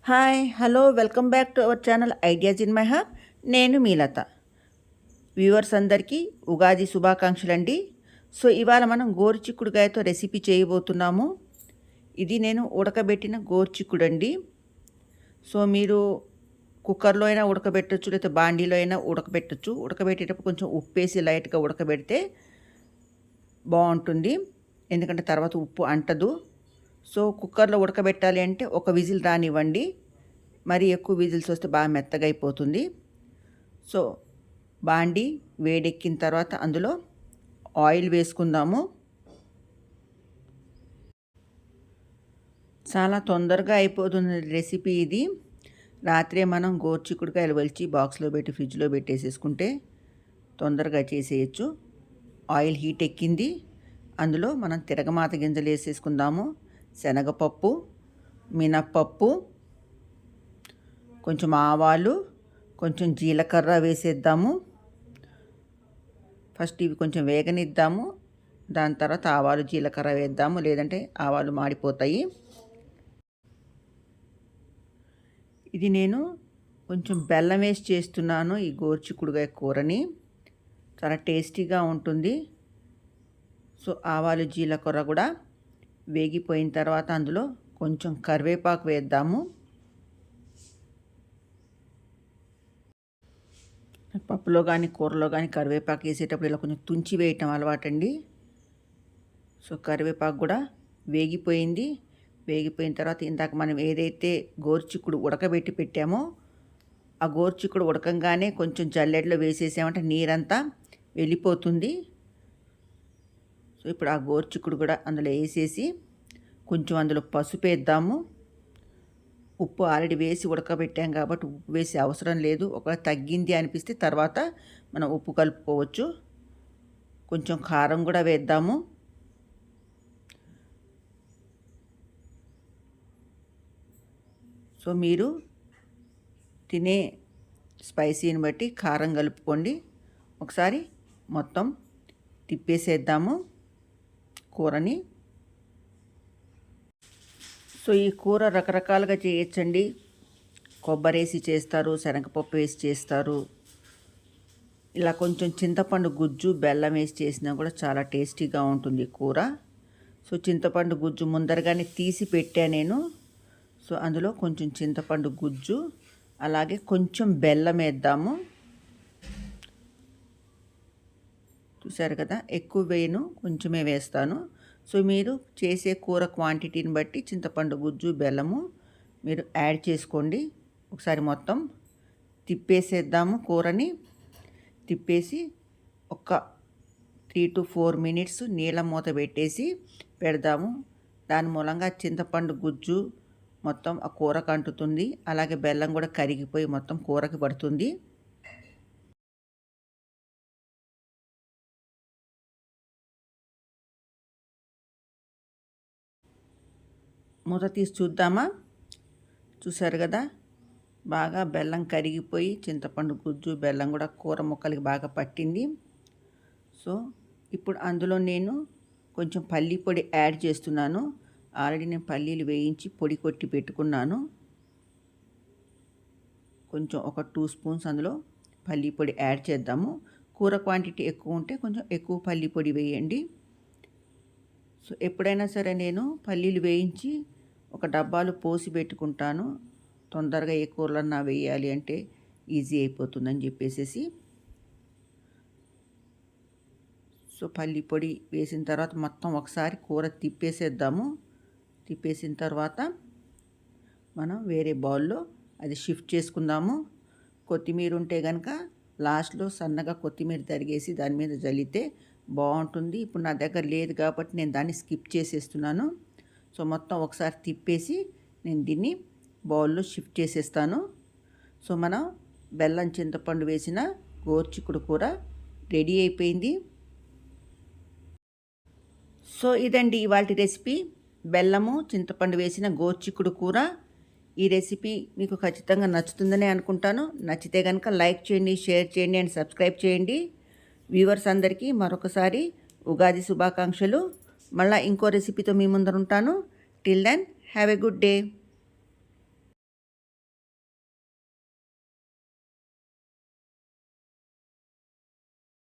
Hi hello welcome back to our channel ideas in my hub. నేను మీలత. Viewers అందరికీ ఉగాది శుభాకాంక్షలు అండి. సో ఇవాళ మనం గోరుచిక్కుడుకాయతో రెసిపీ చేయబోతున్నాము. ఇది నేను ఉడకబెట్టిన గోరుచిక్కుడు అండి. సో మీరు కుక్కర్లో అయినా ఉడకబెట్టచ్చు, లేకపోతే బాండీలో అయినా ఉడకబెట్టచ్చు. ఉడకబెట్టేటప్పుడు కొంచెం ఉప్పు వేసి లైట్గా ఉడకబెడితే బాగుంటుంది, ఎందుకంటే తర్వాత ఉప్పు అంటదు. సో కుక్కర్లో ఉడకబెట్టాలి అంటే ఒక విజిల్ రానివ్వండి, మరి ఎక్కువ విజిల్స్ వస్తే బాగా మెత్తగా అయిపోతుంది. సో బాండి వేడెక్కిన తర్వాత అందులో ఆయిల్ వేసుకుందాము. చాలా తొందరగా అయిపోతుంది రెసిపీ ఇది. రాత్రే మనం గోరుచిక్కుడుకాయలు వలిచి బాక్స్లో పెట్టి ఫ్రిడ్జ్లో పెట్టేసేసుకుంటే తొందరగా చేసేయచ్చు. ఆయిల్ హీట్ ఎక్కింది, అందులో మనం తిరగమాత గింజలు వేసేసుకుందాము. శనగపప్పు, మినప్పప్పు, కొంచెం ఆవాలు, కొంచెం జీలకర్ర వేసేద్దాము. ఫస్ట్ ఇవి కొంచెం వేగనిద్దాము, దాని తర్వాత ఆవాలు జీలకర్ర వేద్దాము, లేదంటే ఆవాలు మాడిపోతాయి. ఇది నేను కొంచెం బెల్లం వేసి చేస్తున్నాను ఈ గోరుచిక్కుడుకాయ కూరని. చాలా టేస్టీగా ఉంటుంది. సో ఆవాలు జీలకర్ర కూడా వేగిపోయిన తర్వాత అందులో కొంచెం కరివేపాకు వేద్దాము. పప్పులో కానీ కూరలో కానీ కరివేపాకు వేసేటప్పుడు ఇలా కొంచెం తుంచి వేయటం అలవాటండి. సో కరివేపాకు కూడా వేగిపోయింది. వేగిపోయిన తర్వాత ఇందాక మనం ఏదైతే గోరుచిక్కుడు ఉడకబెట్టి పెట్టామో ఆ గోరుచిక్కుడు ఉడకంగానే కొంచెం జల్లెడలో వేసేసామంటే నీరంతా వెళ్ళిపోతుంది. సో ఇప్పుడు ఆ గోరుచిక్కుడు కూడా అందులో వేసేసి కొంచెం అందులో పసుపు వేద్దాము. ఉప్పు ఆల్రెడీ వేసి ఉడకబెట్టాం కాబట్టి ఉప్పు వేసే అవసరం లేదు. ఒకవేళ తగ్గింది అనిపిస్తే తర్వాత మనం ఉప్పు కలుపుకోవచ్చు. కొంచెం కారం కూడా వేద్దాము. సో మీరు తినే స్పైసీని బట్టి కారం కలుపుకోండి. ఒకసారి మొత్తం తిప్పేసేద్దాము కూరని. సో ఈ కూర రకరకాలుగా చేయొచ్చండి. కొబ్బరి వేసి చేస్తారు, శనగపప్పు వేసి చేస్తారు. ఇలా కొంచెం చింతపండు గుజ్జు బెల్లం వేసి చేసినా కూడా చాలా టేస్టీగా ఉంటుంది కూర. సో చింతపండు గుజ్జు ముందరగానే తీసి పెట్టా నేను. సో అందులో కొంచెం చింతపండు గుజ్జు, అలాగే కొంచెం బెల్లం వేద్దాము. చూసారు కదా, ఎక్కువ వేయను, కొంచెమే వేస్తాను. సో మీరు చేసే కూర క్వాంటిటీని బట్టి చింతపండు గుజ్జు బెల్లము మీరు యాడ్ చేసుకోండి. ఒకసారి మొత్తం తిప్పేసేద్దాము కూరని. తిప్పేసి ఒక 3 to 4 minutes నీళ్ళ మూత పెట్టేసి పెడదాము. దాని మూలంగా చింతపండు గుజ్జు మొత్తం ఆ కూరకు అంటుతుంది, అలాగే బెల్లం కూడా కరిగిపోయి మొత్తం కూరకి పడుతుంది. మూత తీసి చూద్దామా. చూసారు కదా, బాగా బెల్లం కరిగిపోయి చింతపండు గుజ్జు బెల్లం కూడా కూర ముక్కలకి బాగా పట్టింది. సో ఇప్పుడు అందులో నేను కొంచెం పల్లి పొడి యాడ్ చేస్తున్నాను. ఆల్రెడీ నేను పల్లీలు వేయించి పొడి కొట్టి పెట్టుకున్నాను. కొంచెం ఒక 2 spoons అందులో పల్లి పొడి యాడ్ చేద్దాము. కూర క్వాంటిటీ ఎక్కువ ఉంటే కొంచెం ఎక్కువ పల్లి పొడి వేయండి. సో ఎప్పుడైనా సరే నేను పల్లీలు వేయించి ఒక డబ్బాలో పోసి పెట్టుకుంటాను. తొందరగా ఏ కూరలన్నా వేయాలి అంటే ఈజీ అయిపోతుందని చెప్పేసి. సో పల్లి పొడి వేసిన తర్వాత మొత్తం ఒకసారి కూర తిప్పేసేద్దాము. తిప్పేసిన తర్వాత మనం వేరే బౌల్లో అది షిఫ్ట్ చేసుకుందాము. కొత్తిమీర ఉంటే కనుక లాస్ట్లో సన్నగా కొత్తిమీర తరిగేసి దాని మీద జల్లితే బాగుంటుంది. ఇప్పుడు నా దగ్గర లేదు కాబట్టి నేను దాన్ని స్కిప్ చేసేస్తున్నాను. సో మొత్తం ఒకసారి తిప్పేసి నేను దీన్ని బౌల్లో షిఫ్ట్ చేసేస్తాను. సో మనం బెల్లం చింతపండు వేసిన గోరుచిక్కుడు కూర రెడీ అయిపోయింది. సో ఇదండి ఇవాల్టి రెసిపీ, బెల్లము చింతపండు వేసిన గోరుచిక్కుడు కూర. ఈ రెసిపీ మీకు ఖచ్చితంగా నచ్చుతుందని అనుకుంటాను. నచ్చితే కనుక లైక్ చేయండి, షేర్ చేయండి అండ్ సబ్స్క్రైబ్ చేయండి. వ్యూవర్స్ అందరికీ మరొకసారి ఉగాది శుభాకాంక్షలు. మళ్ళీ ఇంకో రెసిపీతో మీ ముందర ఉంటాను. Till then have a good day.